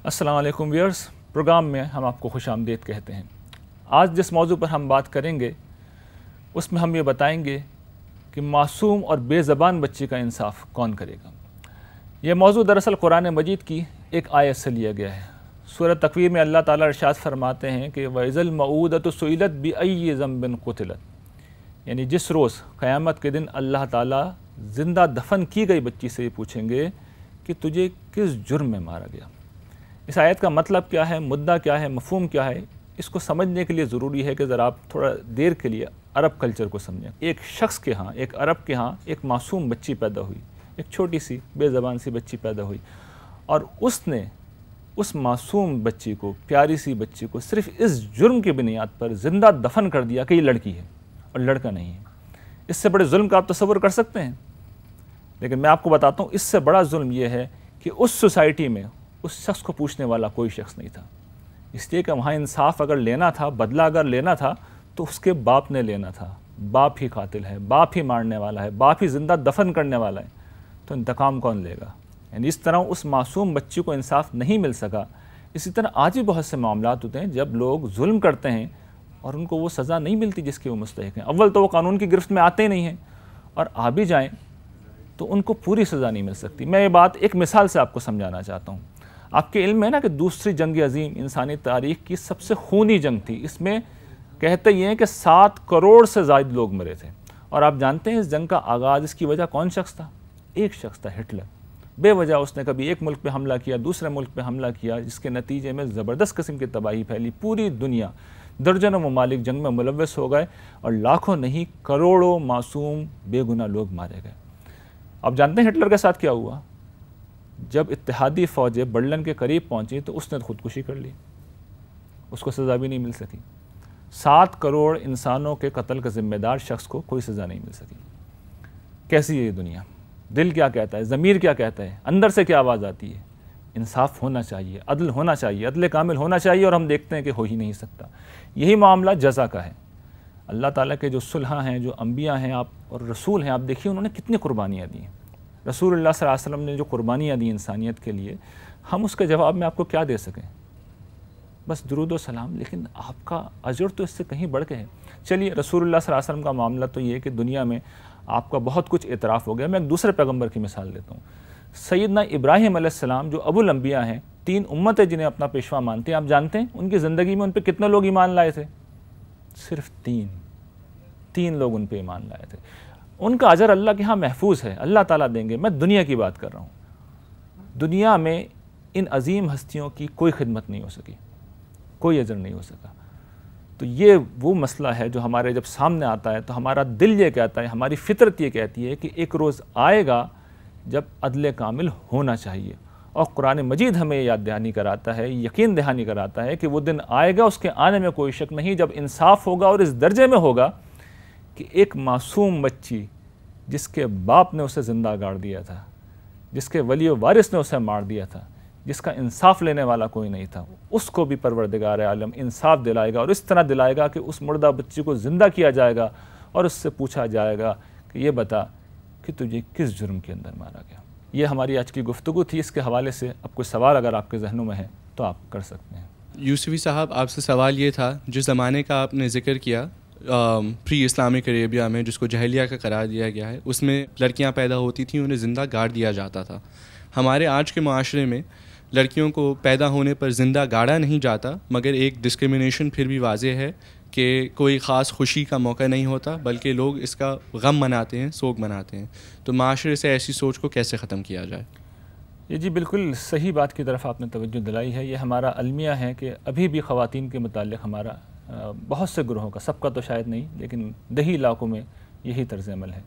السلام علیکم wears, programme میں ہم آپ کو خوش آمدید کہتے ہیں۔ آج جس موضوع پر ہم بات کریں گے اس میں ہم یہ بتائیں گے کہ معصوم اور بے زبان بچے کا انصاف کون کرے گا۔ یہ موضوع دراصل قرآن مجید کی ایک آیت سے لیا گیا ہے۔ سورہ تکویر میں اللہ تعالیٰ ارشاد فرماتے ہیں کہ وَإِذَا الْمَوْءُودَةُ سُئِلَتْ بِأَيِّ ذَنبٍ قُتِلَتْ، یعنی جس روز قیامت کے دن اللہ تعالیٰ زندہ دفن کی گئی بچی سے یہ پوچھیں گے کہ تجھے کس جرم میں مارا گیا۔ اس آیت کا مطلب کیا ہے، مدعا کیا ہے، مفہوم کیا ہے، اس کو سمجھنے کے لیے ضروری ہے کہ ذرا آپ تھوڑا دیر کے لیے عرب کلچر کو سمجھیں۔ ایک شخص کے ہاں، ایک عرب کے ہاں ایک معصوم بچی پیدا ہوئی، ایک چھوٹی سی بے زبان سی بچی پیدا ہوئی، اور اس نے اس معصوم بچی کو، پیاری سی بچی کو صرف اس جرم کی بنیاد پر زندہ دفن کر دیا کہ یہ لڑکی ہے اور لڑکا نہیں ہے۔ اس سے بڑے ظلم کا آپ تصور کر سکتے ہیں؟ لیکن میں آپ کو بتاتا ہوں، اس سے بڑا ظلم یہ ہے کہ اس سوسائٹی میں اس شخص کو پوچھنے والا کوئی شخص نہیں تھا، اس لیے کہ وہاں انصاف اگر لینا تھا، بدلہ اگر لینا تھا تو اس کے باپ نے لینا تھا۔ باپ ہی قاتل ہے، باپ ہی مارنے والا ہے، باپ ہی زندہ دفن کرنے والا ہے، تو انتقام کون لے گا؟ یعنی اس طرح اس معصوم بچی کو انصاف نہیں مل سکا۔ اسی طرح آج بھی بہت سے معاملات ہوتے ہیں جب لوگ ظلم کرتے ہیں اور ان کو وہ سزا نہیں ملتی جس کی وہ مستحق ہیں۔ اول تو وہ قانون کی گرفت میں آتے ہی نہیں ہیں، اور آ بھی جائیں تو ان کو پوری سزا نہیں مل سکتی۔ میں یہ بات ایک مثال سے آپ کو سمجھانا چاہتا ہوں۔ آپ کے علم ہے نا کہ دوسری جنگ عظیم انسانی تاریخ کی سب سے خونی جنگ تھی۔ اس میں کہتے یہ ہیں کہ 7 کروڑ سے زائد لوگ مرے تھے، اور آپ جانتے ہیں اس جنگ کا آغاز، اس کی وجہ کون شخص تھا؟ ایک شخص تھا، ہٹلر۔ بے وجہ اس نے کبھی ایک ملک پہ حملہ کیا، دوسرے ملک پہ حملہ کیا، جس کے نتیجے میں زبردست قسم کی تباہی پھیلی۔ پوری دنیا، درجنوں ممالک جنگ میں ملوث ہو گئے، اور لاکھوں نہیں کروڑوں معصوم بے گناہ لوگ مارے گئے۔ آپ جانتے ہیں ہٹلر کے ساتھ کیا ہوا؟ جب اتحادی فوجیں برلن کے قریب پہنچی تو اس نے خودکشی کر لی، اس کو سزا بھی نہیں مل سکی۔ 7 کروڑ انسانوں کے قتل کا ذمہ دار شخص کو کوئی سزا نہیں مل سکی۔ کیسی ہے یہ دنیا؟ دل کیا کہتا ہے، ضمیر کیا کہتا ہے، اندر سے کیا آواز آتی ہے؟ انصاف ہونا چاہیے، عدل ہونا چاہیے، عدل کامل ہونا چاہیے، اور ہم دیکھتے ہیں کہ ہو ہی نہیں سکتا۔ یہی معاملہ جزا کا ہے۔ اللہ تعالیٰ کے جو صلحاں ہیں، جو انبیاء ہیں آپ اور رسول ہیں، آپ دیکھیے انہوں نے کتنی قربانیاں دی ہیں۔ رسول اللہ صلی اللہ علیہ وسلم نے جو قربانیاں دی انسانیت کے لیے، ہم اس کے جواب میں آپ کو کیا دے سکیں؟ بس درود و سلام، لیکن آپ کا اجر تو اس سے کہیں بڑھ کے ہے۔ چلیے، رسول اللہ صلی اللہ علیہ وسلم کا معاملہ تو یہ ہے کہ دنیا میں آپ کا بہت کچھ اعتراف ہو گیا۔ میں ایک دوسرے پیغمبر کی مثال دیتا ہوں۔ سیدنا ابراہیم علیہ السلام جو ابو الانبیاء ہیں، 3 امتیں جنہیں اپنا پیشوا مانتے ہیں، آپ جانتے ہیں ان کی زندگی میں ان پہ کتنے لوگ ایمان لائے تھے؟ صرف 3 لوگ ان پہ ایمان لائے تھے۔ ان کا اجر اللہ کے ہاں محفوظ ہے، اللہ تعالیٰ دیں گے۔ میں دنیا کی بات کر رہا ہوں۔ دنیا میں ان عظیم ہستیوں کی کوئی خدمت نہیں ہو سکی، کوئی اجر نہیں ہو سکا۔ تو یہ وہ مسئلہ ہے جو ہمارے جب سامنے آتا ہے تو ہمارا دل یہ کہتا ہے، ہماری فطرت یہ کہتی ہے کہ ایک روز آئے گا جب عدل کامل ہونا چاہیے، اور قرآن مجید ہمیں یاد دہانی کراتا ہے، یقین دہانی کراتا ہے کہ وہ دن آئے گا، اس کے آنے میں کوئی شک نہیں، جب انصاف ہوگا، اور اس درجے میں ہوگا کہ ایک معصوم بچی جس کے باپ نے اسے زندہ گاڑ دیا تھا، جس کے ولی و وارث نے اسے مار دیا تھا، جس کا انصاف لینے والا کوئی نہیں تھا، اس کو بھی پروردگار عالم انصاف دلائے گا، اور اس طرح دلائے گا کہ اس مردہ بچی کو زندہ کیا جائے گا، اور اس سے پوچھا جائے گا کہ یہ بتا کہ تجھے کس جرم کے اندر مارا گیا۔ یہ ہماری آج کی گفتگو تھی۔ اس کے حوالے سے اب کوئی سوال اگر آپ کے ذہنوں میں ہے تو آپ کر سکتے ہیں۔ یوسفی صاحب، آپ سے سوال یہ تھا، جس زمانے کا آپ نے ذکر کیا پری اسلامک عربیہ میں، جس کو جاہلیہ کا قرار دیا گیا ہے، اس میں لڑکیاں پیدا ہوتی تھیں، انہیں زندہ گاڑ دیا جاتا تھا۔ ہمارے آج کے معاشرے میں لڑکیوں کو پیدا ہونے پر زندہ گاڑا نہیں جاتا، مگر ایک ڈسکرمنیشن پھر بھی واضح ہے کہ کوئی خاص خوشی کا موقع نہیں ہوتا، بلکہ لوگ اس کا غم مناتے ہیں، سوگ مناتے ہیں۔ تو معاشرے سے ایسی سوچ کو کیسے ختم کیا جائے؟ یہ جی بالکل صحیح بات کی طرف آپ نے توجہ دلائی ہے۔ یہ ہمارا المیہ ہے کہ ابھی بھی خواتین کے متعلق ہمارا بہت سے گروہوں کا، سب کا تو شاید نہیں، لیکن دیہی علاقوں میں یہی طرز عمل ہے۔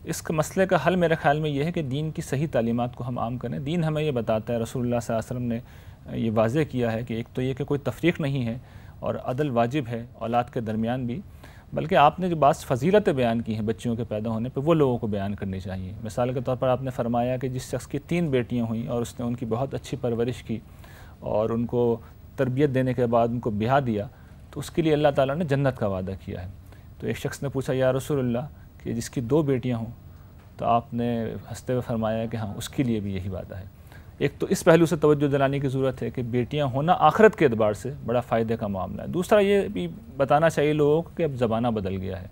اس کے مسئلے کا حل میرے خیال میں یہ ہے کہ دین کی صحیح تعلیمات کو ہم عام کریں۔ دین ہمیں یہ بتاتا ہے، رسول اللہ صلی اللہ علیہ وسلم نے یہ واضح کیا ہے کہ ایک تو یہ کہ کوئی تفریق نہیں ہے، اور عدل واجب ہے اولاد کے درمیان بھی، بلکہ آپ نے جو بعض فضیلتیں بیان کی ہیں بچیوں کے پیدا ہونے پہ، وہ لوگوں کو بیان کرنی چاہیے۔ مثال کے طور پر آپ نے فرمایا کہ جس شخص کی 3 بیٹیاں ہوئیں اور اس نے ان کی بہت اچھی پرورش کی اور ان کو تربیت دینے کے بعد ان کو بیاہ دیا، تو اس کے لیے اللہ تعالیٰ نے جنت کا وعدہ کیا ہے۔ تو ایک شخص نے پوچھا، یا رسول اللہ، کہ جس کی 2 بیٹیاں ہوں، تو آپ نے ہنستے ہوئے فرمایا کہ ہاں، اس کے لیے بھی یہی وعدہ ہے۔ ایک تو اس پہلو سے توجہ دلانے کی ضرورت ہے کہ بیٹیاں ہونا آخرت کے اعتبار سے بڑا فائدے کا معاملہ ہے۔ دوسرا یہ بھی بتانا چاہیے لوگوں کو کہ اب زمانہ بدل گیا ہے۔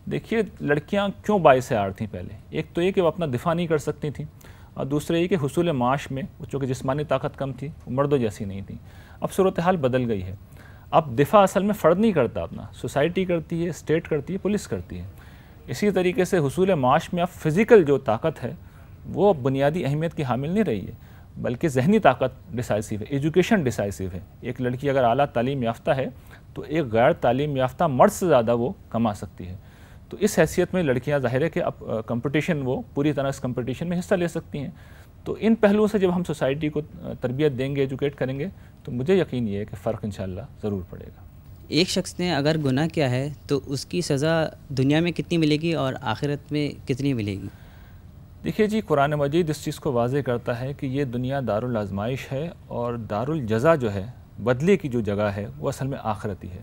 دیکھیے لڑکیاں کیوں باعث عار تھیں پہلے، ایک تو یہ کہ وہ اپنا دفاع نہیں کر سکتی تھیں، اور دوسرے یہ کہ حصول معاش میں چونکہ جسمانی طاقت کم تھی، وہ مردوں جیسی نہیں تھیں۔ اب صورتحال بدل گئی ہے، اب دفاع اصل میں فرد نہیں کرتا اپنا، سوسائٹی کرتی ہے، اسٹیٹ کرتی ہے، پولیس کرتی ہے۔ اسی طریقے سے حصول معاش میں اب فزیکل جو طاقت ہے وہ بنیادی اہمیت کی حامل نہیں رہی ہے، بلکہ ذہنی طاقت ڈیسائسو ہے، ایجوکیشن ڈیسائسو ہے۔ ایک لڑکی اگر اعلیٰ تعلیم یافتہ ہے تو ایک غیر تعلیم یافتہ مرد سے زیادہ وہ کما سکتی ہے۔ تو اس حیثیت میں لڑکیاں ظاہر ہے کہ اب کمپٹیشن، وہ پوری طرح اس کمپٹیشن میں حصہ لے سکتی ہیں۔ تو ان پہلوؤں سے جب ہم سوسائٹی کو تربیت دیں گے، ایجوکیٹ کریں گے، تو مجھے یقین یہ ہے کہ فرق انشاءاللہ ضرور پڑے گا۔ ایک شخص نے اگر گناہ کیا ہے تو اس کی سزا دنیا میں کتنی ملے گی اور آخرت میں کتنی ملے گی؟ دیکھیے جی، قرآن مجید اس چیز کو واضح کرتا ہے کہ یہ دنیا دارالآزمائش ہے، اور دارالجزا جو ہے، بدلے کی جو جگہ ہے، وہ اصل میں آخرت ہی ہے۔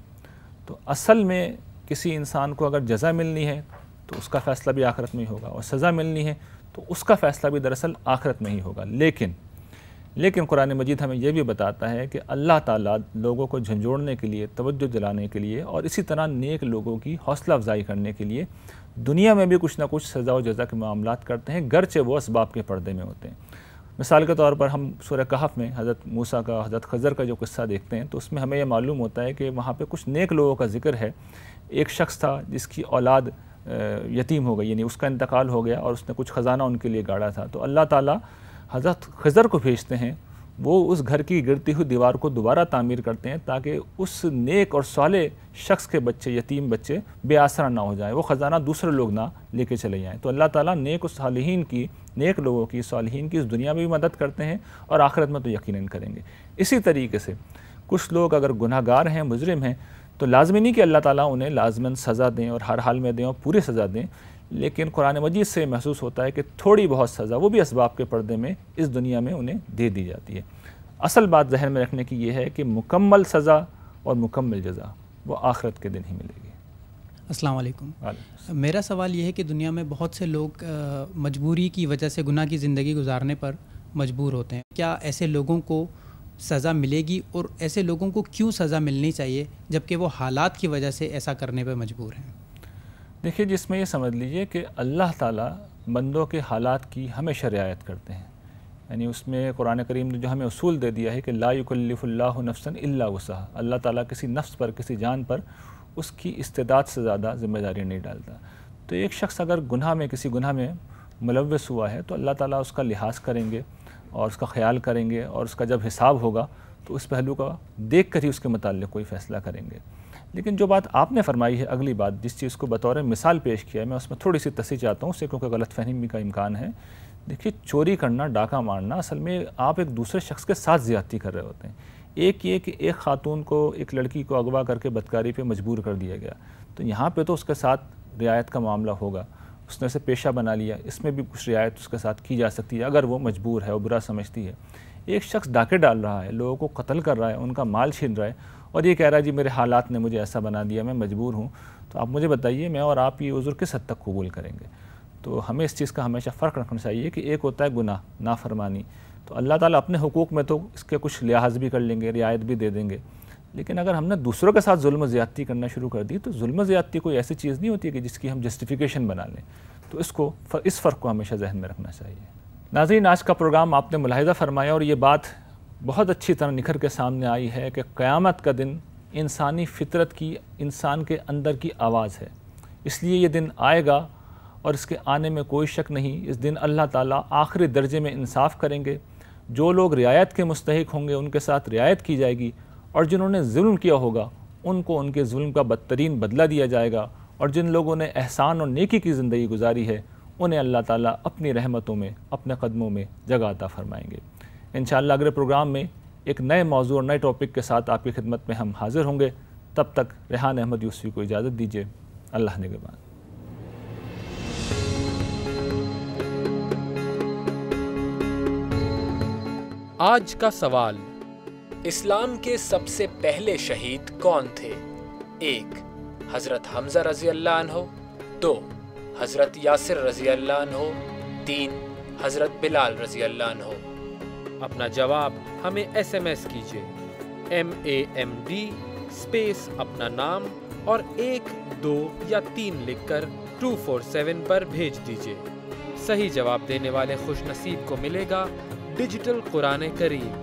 تو اصل میں کسی انسان کو اگر جزا ملنی ہے تو اس کا فیصلہ بھی آخرت میں ہی ہوگا، اور سزا ملنی ہے تو اس کا فیصلہ بھی دراصل آخرت میں ہی ہوگا۔ لیکن قرآن مجید ہمیں یہ بھی بتاتا ہے کہ اللہ تعالیٰ لوگوں کو جھنجھوڑنے کے لیے، توجہ دلانے کے لیے، اور اسی طرح نیک لوگوں کی حوصلہ افزائی کرنے کے لیے دنیا میں بھی کچھ نہ کچھ سزا و جزا کے معاملات کرتے ہیں، گرچہ وہ اسباب کے پردے میں ہوتے ہیں۔ مثال کے طور پر ہم سورہ کہف میں حضرت موسیٰ کا، حضرت خضر کا جو قصہ دیکھتے ہیں تو اس میں ہمیں یہ معلوم ہوتا ہے کہ وہاں پہ کچھ نیک لوگوں کا ذکر ہے۔ ایک شخص تھا جس کی اولاد یتیم ہو گئی، یعنی اس کا انتقال ہو گیا، اور اس نے کچھ خزانہ ان کے لیے گاڑا تھا۔ تو اللہ تعالیٰ حضرت خضر کو بھیجتے ہیں، وہ اس گھر کی گرتی ہوئی دیوار کو دوبارہ تعمیر کرتے ہیں تاکہ اس نیک اور صالح شخص کے بچے، یتیم بچے بے آسرا نہ ہو جائیں، وہ خزانہ دوسرے لوگ نہ لے کے چلے جائیں۔ تو اللہ تعالیٰ نیک و صالحین کی، نیک لوگوں کی، صالحین کی اس دنیا میں بھی مدد کرتے ہیں، اور آخرت میں تو یقیناً کریں گے۔ اسی طریقے سے کچھ لوگ اگر گناہ گار ہیں، مجرم ہیں، تو لازمی نہیں کہ اللہ تعالیٰ انہیں لازماً سزا دیں اور ہر حال میں دیں اور پوری سزا دیں، لیکن قرآن مجید سے محسوس ہوتا ہے کہ تھوڑی بہت سزا، وہ بھی اسباب کے پردے میں، اس دنیا میں انہیں دے دی جاتی ہے۔ اصل بات ذہن میں رکھنے کی یہ ہے کہ مکمل سزا اور مکمل جزا وہ آخرت کے دن ہی ملے گی۔ السلام علیکم۔ میرا سوال یہ ہے کہ دنیا میں بہت سے لوگ مجبوری کی وجہ سے گناہ کی زندگی گزارنے پر مجبور ہوتے ہیں، کیا ایسے لوگوں کو سزا ملے گی، اور ایسے لوگوں کو کیوں سزا ملنی چاہیے جبکہ وہ حالات کی وجہ سے ایسا کرنے پہ مجبور ہیں؟ دیکھیے جس میں یہ سمجھ لیجئے کہ اللہ تعالیٰ بندوں کے حالات کی ہمیشہ رعایت کرتے ہیں، یعنی اس میں قرآن کریم نے جو ہمیں اصول دے دیا ہے کہ لا یکلف اللہ نفسا الا وسعہا، اللہ تعالیٰ کسی نفس پر، کسی جان پر اس کی استعداد سے زیادہ ذمہ داری نہیں ڈالتا۔ تو ایک شخص اگر گناہ میں، کسی گناہ میں ملوث ہوا ہے تو اللہ تعالیٰ اس کا لحاظ کریں گے اور اس کا خیال کریں گے، اور اس کا جب حساب ہوگا تو اس پہلو کا دیکھ کر ہی اس کے متعلق کوئی فیصلہ کریں گے۔ لیکن جو بات آپ نے فرمائی ہے، اگلی بات جس چیز کو بطور مثال پیش کیا ہے، میں اس میں تھوڑی سی تصحیح چاہتا ہوں، اس سے کیونکہ غلط فہمی کا امکان ہے۔ دیکھیے چوری کرنا، ڈاکہ مارنا، اصل میں آپ ایک دوسرے شخص کے ساتھ زیادتی کر رہے ہوتے ہیں۔ ایک یہ کہ ایک خاتون کو، ایک لڑکی کو اغوا کر کے بدکاری پہ مجبور کر دیا گیا، تو یہاں پہ تو اس کے ساتھ رعایت کا معاملہ ہوگا، اس نے اسے پیشہ بنا لیا، اس میں بھی کچھ رعایت اس کے ساتھ کی جا سکتی ہے اگر وہ مجبور ہے اور برا سمجھتی ہے۔ ایک شخص ڈاکے ڈال رہا ہے، لوگوں کو قتل کر رہا ہے، ان کا مال چھین رہا ہے، اور یہ کہہ رہا ہے جی میرے حالات نے مجھے ایسا بنا دیا، میں مجبور ہوں، تو آپ مجھے بتائیے میں اور آپ یہ عذر کس حد تک قبول کریں گے؟ تو ہمیں اس چیز کا ہمیشہ فرق رکھنا چاہیے کہ ایک ہوتا ہے گناہ، نافرمانی، تو اللہ تعالیٰ اپنے حقوق میں تو اس کے کچھ لحاظ بھی کر لیں گے، رعایت بھی دے دیں گے، لیکن اگر ہم نے دوسروں کے ساتھ ظلم و زیادتی کرنا شروع کر دی تو ظلم و زیادتی کوئی ایسی چیز نہیں ہوتی کہ جس کی ہم جسٹیفیکیشن بنا لیں، تو اس فرق کو ہمیشہ ذہن میں رکھنا چاہیے۔ ناظرین، آج کا پروگرام آپ نے ملاحظہ فرمایا اور یہ بات بہت اچھی طرح نکھر کے سامنے آئی ہے کہ قیامت کا دن انسانی فطرت کی، انسان کے اندر کی آواز ہے، اس لیے یہ دن آئے گا اور اس کے آنے میں کوئی شک نہیں۔ اس دن اللہ تعالیٰ آخری درجے میں انصاف کریں گے، جو لوگ رعایت کے مستحق ہوں گے ان کے ساتھ رعایت کی جائے گی، اور جنہوں نے ظلم کیا ہوگا ان کو ان کے ظلم کا بدترین بدلہ دیا جائے گا، اور جن لوگوں نے احسان اور نیکی کی زندگی گزاری ہے انہیں اللہ تعالیٰ اپنی رحمتوں میں، اپنے قدموں میں جگہ عطا فرمائیں گے۔ انشاءاللہ اگلے پروگرام میں ایک نئے موضوع اور نئے ٹاپک کے ساتھ آپ کی خدمت میں ہم حاضر ہوں گے۔ تب تک ریحان احمد یوسفی کو اجازت دیجیے۔ اللہ نگہبان۔ آج کا سوال: اسلام کے سب سے پہلے شہید کون تھے؟ 1. حضرت حمزہ رضی اللہ عنہ، 2. حضرت یاسر رضی اللہ عنہ، 3. حضرت بلال رضی اللہ عنہ۔ اپنا جواب ہمیں SMS کیجیے MAMD اسپیس اپنا نام اور 1 2 یا 3 لکھ کر 247 پر بھیج دیجیے۔ صحیح جواب دینے والے خوش نصیب کو ملے گا ڈیجیٹل قرآن کریم۔